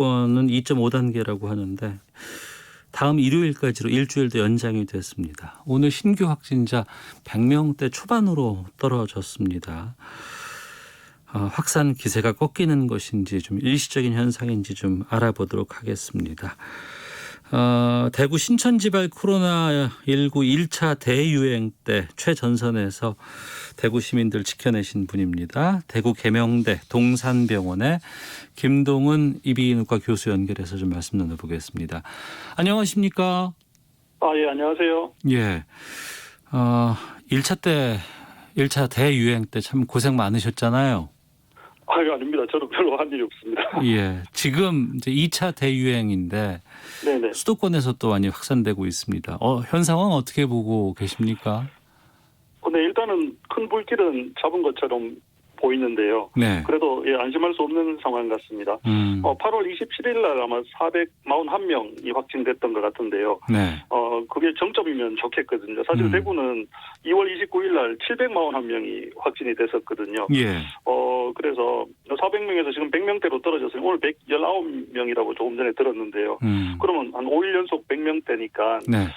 수도권은 2.5단계라고 하는데 다음 일요일까지로 일주일 더 연장이 됐습니다. 오늘 신규 확진자 100명대 초반으로 떨어졌습니다. 확산 기세가 꺾이는 것인지 좀 일시적인 현상인지 좀 알아보도록 하겠습니다. 대구 신천지발 코로나19 1차 대유행 때 최전선에서 대구 시민들 지켜내신 분입니다. 대구 계명대 동산병원의 김동은 이비인후과 교수 연결해서 좀 말씀 나눠보겠습니다. 안녕하십니까? 예, 안녕하세요. 예. 1차 대유행 때 참 고생 많으셨잖아요. 아닙니다. 저도 별로 한 일이 없습니다. 예. 지금 이제 2차 대유행인데 네네. 수도권에서 또 많이 확산되고 있습니다. 현 상황 어떻게 보고 계십니까? 네, 일단은 큰 불길은 잡은 것처럼 보이는데요. 네. 그래도 안심할 수 없는 상황 같습니다. 8월 27일 날 아마 441명이 확진됐던 것 같은데요. 네. 그게 정점이면 좋겠거든요. 사실 대구는 2월 29일 날 741명이 확진이 됐었거든요. 예. 그래서 400명에서 지금 100명대로 떨어졌어요. 오늘 119명이라고 조금 전에 들었는데요. 그러면 한 5일 연속 100명대니까 네.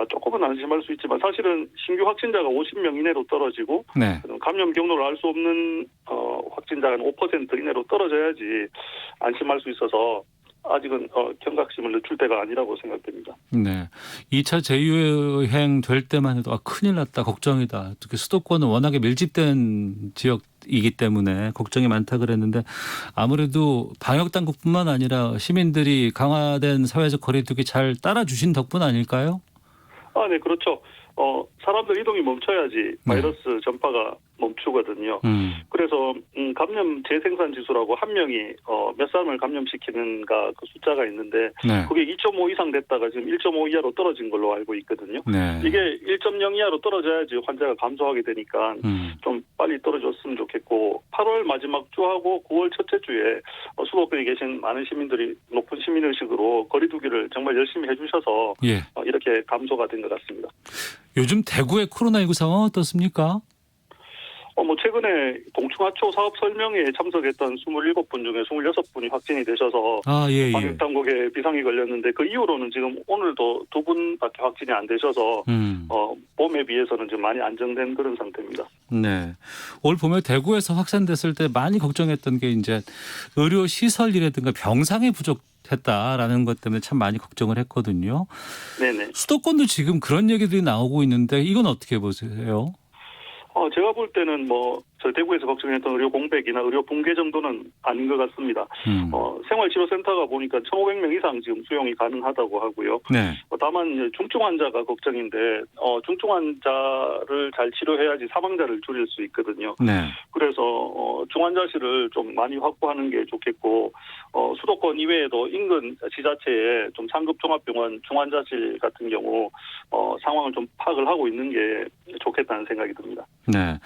조금은 안심할 수 있지만 사실은 신규 확진자가 50명 이내로 떨어지고 네. 감염 경로를 알 수 없는 확진자가 5% 이내로 떨어져야지 안심할 수 있어서 아직은 경각심을 늦출 때가 아니라고 생각됩니다. 네. 2차 재유행 될 때만 해도 큰일 났다, 걱정이다. 특히 수도권은 워낙에 밀집된 지역이기 때문에 걱정이 많다 그랬는데 아무래도 방역 당국뿐만 아니라 시민들이 강화된 사회적 거리두기 잘 따라주신 덕분 아닐까요? 네, 그렇죠. 사람들 이동이 멈춰야지 바이러스 전파가 멈추거든요. 그래서 감염 재생산 지수라고 한 명이 몇 사람을 감염시키는가 그 숫자가 있는데 네. 그게 2.5 이상 됐다가 지금 1.5 이하로 떨어진 걸로 알고 있거든요. 네. 이게 1.0 이하로 떨어져야지 환자가 감소하게 되니까 좀 빨리 떨어졌으면 좋겠고 8월 마지막 주하고 9월 첫째 주에 수도권에 계신 많은 시민들이 높은 시민의식으로 거리두기를 정말 열심히 해주셔서 예. 이렇게 감소가 된 것 같습니다. 요즘 대구의 코로나19 상황 어떻습니까? 최근에 동충하초 사업 설명회에 참석했던 27분 중에 26분이 확진이 되셔서 예. 방역당국에 비상이 걸렸는데 그 이후로는 지금 오늘도 2분밖에 확진이 안 되셔서 봄에 비해서는 좀 많이 안정된 그런 상태입니다. 네. 올 봄에 대구에서 확산됐을 때 많이 걱정했던 게 이제 의료 시설이라든가 병상이 부족했다라는 것 때문에 참 많이 걱정을 했거든요. 네네. 수도권도 지금 그런 얘기들이 나오고 있는데 이건 어떻게 보세요? 제가 볼 때는 저 대구에서 걱정했던 의료 공백이나 의료 붕괴 정도는 아닌 것 같습니다. 생활치료센터가 보니까 1,500명 이상 지금 수용이 가능하다고 하고요. 네. 다만 중증 환자가 걱정인데 중증 환자를 잘 치료해야지 사망자를 줄일 수 있거든요. 네. 그래서 중환자실을 좀 많이 확보하는 게 좋겠고 수도권 이외에도 인근 지자체에 좀 상급 종합병원 중환자실 같은 경우 상황을 좀 파악을 하고 있는 게 좋겠다는 생각이 듭니다. 네.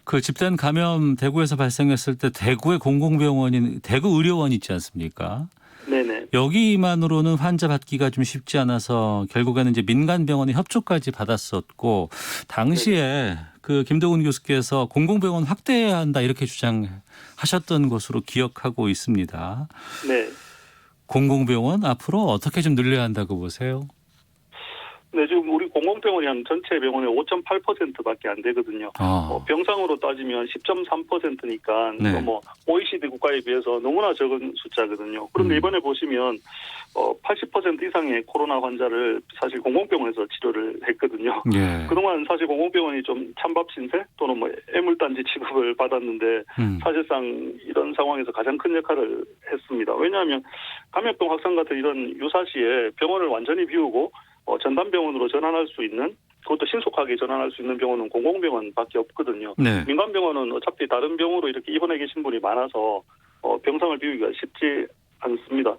그 집단 감염 대구에서 발생했을 때 대구의 공공병원인 대구의료원 있지 않습니까? 네네. 여기만으로는 환자 받기가 좀 쉽지 않아서 결국에는 이제 민간병원의 협조까지 받았었고 당시에 그 김동은 교수께서 공공병원 확대해야 한다 이렇게 주장하셨던 것으로 기억하고 있습니다. 네. 공공병원 앞으로 어떻게 좀 늘려야 한다고 보세요? 네, 지금 우리 공공병원이 한 전체 병원의 5.8%밖에 안 되거든요. 병상으로 따지면 10.3%니까 네. OECD 국가에 비해서 너무나 적은 숫자거든요. 그런데 이번에 보시면 80% 이상의 코로나 환자를 사실 공공병원에서 치료를 했거든요. 예. 그동안 사실 공공병원이 좀 찬밥 신세 또는 애물단지 취급을 받았는데 사실상 이런 상황에서 가장 큰 역할을 했습니다. 왜냐하면 감염병 확산 같은 이런 유사시에 병원을 완전히 비우고 전담병원으로 전환할 수 있는 그것도 신속하게 전환할 수 있는 병원은 공공병원밖에 없거든요. 네. 민간병원은 어차피 다른 병으로 이렇게 입원해 계신 분이 많아서 병상을 비우기가 쉽지 않습니다.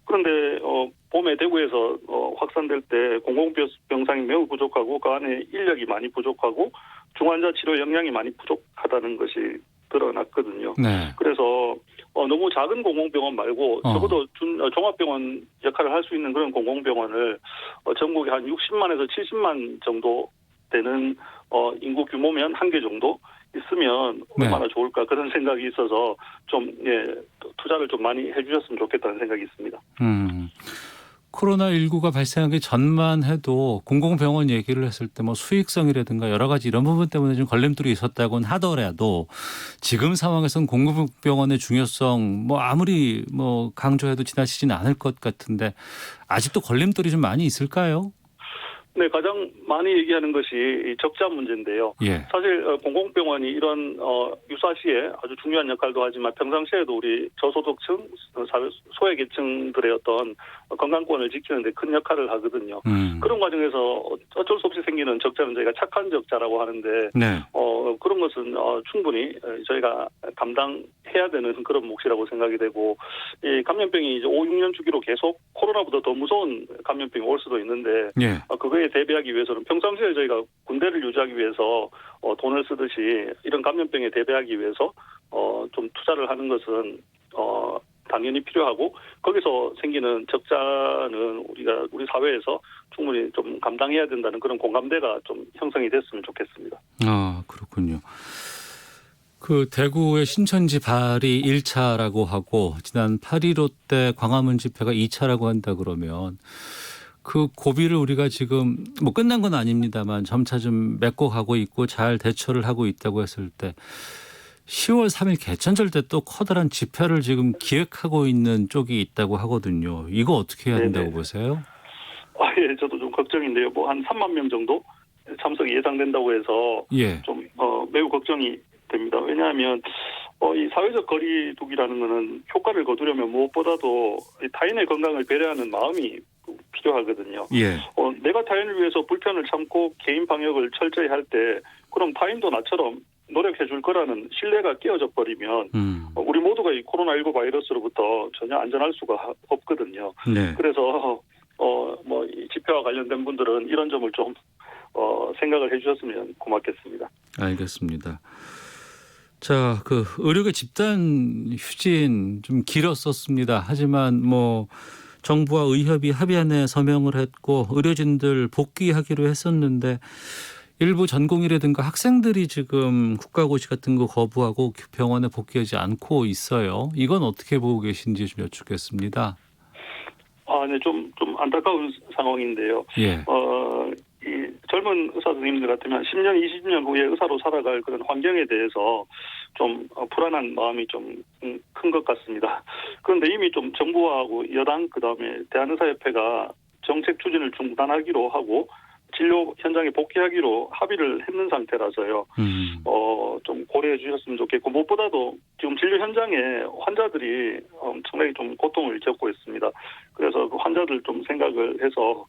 그런데 봄에 대구에서 확산될 때 공공병상이 매우 부족하고 그 안에 인력이 많이 부족하고 중환자 치료 역량이 많이 부족하다는 것이 드러났거든요. 네. 그래서 너무 작은 공공병원 말고 적어도 종합병원 역할을 할 수 있는 그런 공공병원을 전국에 한 60만에서 70만 정도 되는 인구 규모면 한 개 정도 있으면 네. 얼마나 좋을까 그런 생각이 있어서 좀 투자를 좀 많이 해주셨으면 좋겠다는 생각이 있습니다. 코로나19가 발생하기 전만 해도 공공병원 얘기를 했을 때 뭐 수익성이라든가 여러 가지 이런 부분 때문에 좀 걸림돌이 있었다고는 하더라도 지금 상황에서는 공공병원의 중요성 뭐 아무리 뭐 강조해도 지나치지는 않을 것 같은데 아직도 걸림돌이 좀 많이 있을까요? 네, 가장 많이 얘기하는 것이 이 적자 문제인데요. 예. 사실 공공병원이 이런 유사시에 아주 중요한 역할도 하지만 평상시에도 우리 저소득층, 소외계층들의 어떤 건강권을 지키는 데 큰 역할을 하거든요. 그런 과정에서 어쩔 수 없이 생기는 적자는 저희가 착한 적자라고 하는데 네. 그런 것은 충분히 저희가 감당해야 되는 그런 몫이라고 생각이 되고 이 감염병이 이제 5, 6년 주기로 계속 코로나보다 더 무서운 감염병이 올 수도 있는데 예. 그거에 대비하기 위해서는 평상시에 저희가 군대를 유지하기 위해서 돈을 쓰듯이 이런 감염병에 대비하기 위해서 좀 투자를 하는 것은 당연히 필요하고 거기서 생기는 적자는 우리 사회에서 충분히 좀 감당해야 된다는 그런 공감대가 좀 형성이 됐으면 좋겠습니다. 아, 그렇군요. 그 대구의 신천지 발이 1차라고 하고 지난 8.15 때 광화문 집회가 2차라고 한다 그러면 그 고비를 우리가 지금 뭐 끝난 건 아닙니다만 점차 좀 메꿔 가고 있고 잘 대처를 하고 있다고 했을 때 10월 3일 개천절 때 또 커다란 집회를 지금 기획하고 있는 쪽이 있다고 하거든요. 이거 어떻게 해야 된다고 네네. 보세요? 예, 저도 좀 걱정인데요. 뭐 한 3만 명 정도 참석이 예상된다고 해서 예. 좀 매우 걱정이 됩니다. 왜냐하면 이 사회적 거리두기라는 것은 효과를 거두려면 무엇보다도 타인의 건강을 배려하는 마음이 필요하거든요. 예. 내가 타인을 위해서 불편을 참고 개인 방역을 철저히 할 때 그럼 타인도 나처럼 노력해 줄 거라는 신뢰가 깨어져 버리면 우리 모두가 이 코로나19 바이러스로부터 전혀 안전할 수가 없거든요. 네. 그래서 뭐 이 집회와 관련된 분들은 이런 점을 좀 생각을 해주셨으면 고맙겠습니다. 알겠습니다. 자, 그 의료계 집단 휴진 좀 길었었습니다. 하지만 뭐 정부와 의협이 합의안에 서명을 했고 의료진들 복귀하기로 했었는데 일부 전공의라든가 학생들이 지금 국가고시 같은 거 거부하고 병원에 복귀하지 않고 있어요. 이건 어떻게 보고 계신지 좀 여쭙겠습니다. 네, 좀 안타까운 상황인데요. 예. 이 젊은 의사 선생님들 같으면 10년, 20년 후에 의사로 살아갈 그런 환경에 대해서 좀 불안한 마음이 좀 큰 것 같습니다. 그런데 이미 좀 정부하고 여당 그다음에 대한의사협회가 정책 추진을 중단하기로 하고 진료 현장에 복귀하기로 합의를 했는 상태라서요. 좀 고려해 주셨으면 좋겠고 무엇보다도 지금 진료 현장에 환자들이 엄청나게 좀 고통을 겪고 있습니다. 그래서 그 환자들 좀 생각을 해서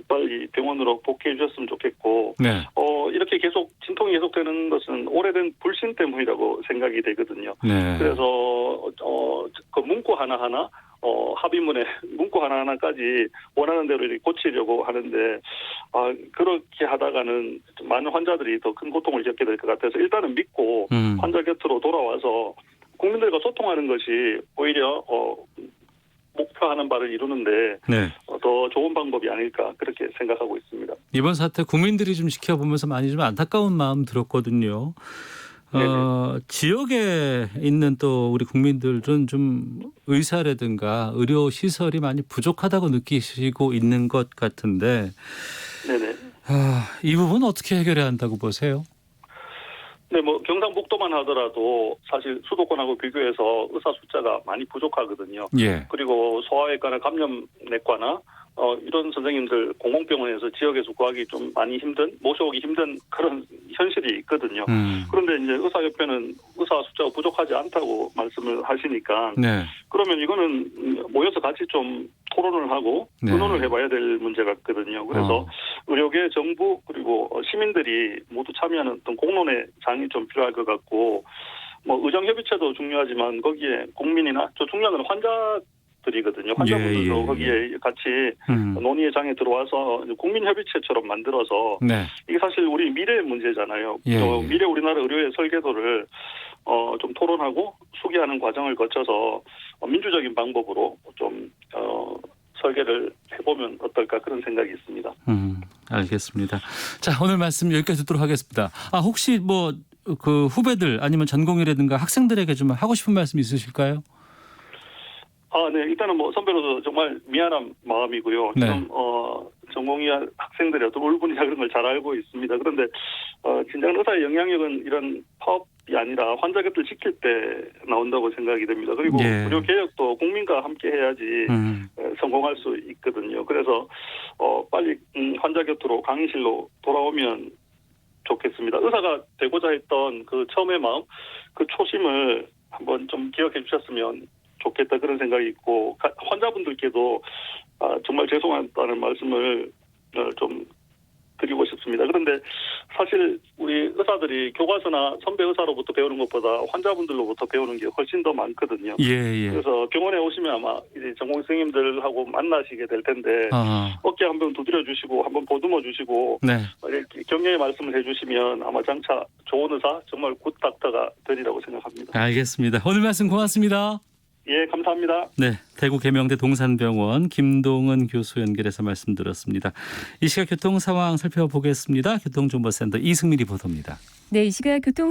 빨리 병원으로 복귀해 주셨으면 좋겠고 네. 이렇게 계속 진통이 계속되는 것은 오래된 불신 때문이라고 생각이 되거든요. 네. 그래서 그 문구 하나하나 합의문에 문구 하나하나까지 원하는 대로 이렇게 고치려고 하는데 그렇게 하다가는 많은 환자들이 더 큰 고통을 겪게 될 것 같아서 일단은 믿고 환자 곁으로 돌아와서 국민들과 소통하는 것이 오히려 목표하는 바를 이루는데 네. 더 좋은 방법이 아닐까 그렇게 생각하고 있습니다. 이번 사태 국민들이 좀 지켜보면서 많이 좀 안타까운 마음 들었거든요. 지역에 있는 또 우리 국민들은 좀 의사라든가 의료 시설이 많이 부족하다고 느끼시고 있는 것 같은데 네네. 이 부분 어떻게 해결해야 한다고 보세요? 네, 뭐 경상북도만 하더라도 사실 수도권하고 비교해서 의사 숫자가 많이 부족하거든요. 예. 그리고 소아외과나 감염내과나 이런 선생님들 공공병원에서 지역에서 구하기 좀 많이 모셔오기 힘든 그런 현실이 있거든요. 그런데 이제 의사협회는 의사 숫자가 부족하지 않다고 말씀을 하시니까 네. 그러면 이거는 모여서 같이 좀 토론을 하고 네. 의논을 해봐야 될 문제 같거든요. 그래서 의료계, 정부 그리고 시민들이 모두 참여하는 어떤 공론의 장이 좀 필요할 것 같고 뭐 의정협의체도 중요하지만 거기에 국민이나 저 중요한 건 환자들이거든요. 환자분들도 거기에 같이 논의의 장에 들어와서 국민협의체처럼 만들어서 네. 이게 사실 우리 미래의 문제잖아요. 예. 미래 우리나라 의료의 설계도를 좀 토론하고 수기하는 과정을 거쳐서 민주적인 방법으로 좀 설계를 해보면 어떨까 그런 생각이 있습니다. 알겠습니다. 자, 오늘 말씀 여기까지 듣도록 하겠습니다. 혹시 뭐 그 후배들 아니면 전공의라든가 학생들에게 좀 하고 싶은 말씀 있으실까요? 네. 일단은 뭐 선배로서 정말 미안한 마음이고요. 네. 지금 전공의 학생들이 어떤 울분이나 그런 걸 잘 알고 있습니다. 그런데 진정한 의사의 영향력은 이런 파업이 아니라 환자 곁을 지킬 때 나온다고 생각이 됩니다. 그리고 예. 의료 개혁도 국민과 함께 해야지 성공할 수 있거든요. 그래서 빨리 환자 곁으로 강의실로 돌아오면 좋겠습니다. 의사가 되고자 했던 그 처음의 마음, 그 초심을 한번 좀 기억해 주셨으면 좋겠다 그런 생각이 있고 환자분들께도 정말 죄송하다는 말씀을 좀 드리고 싶습니다. 그런데 사실 우리 의사들이 교과서나 선배 의사로부터 배우는 것보다 환자분들로부터 배우는 게 훨씬 더 많거든요. 예. 그래서 병원에 오시면 아마 이제 전공 선생님들하고 만나시게 될 텐데 어깨 한번 두드려 주시고 한번 보듬어 주시고 네. 이렇게 격려의 말씀을 해주시면 아마 장차 좋은 의사 정말 굿 닥터가 되리라고 생각합니다. 알겠습니다. 오늘 말씀 고맙습니다. 예, 감사합니다. 네, 대구 계명대 동산병원 김동은 교수 연결해서 말씀드렸습니다. 이 시각 교통 상황 살펴보겠습니다. 교통정보센터 이승미 리포터입니다. 네, 이 시각 교통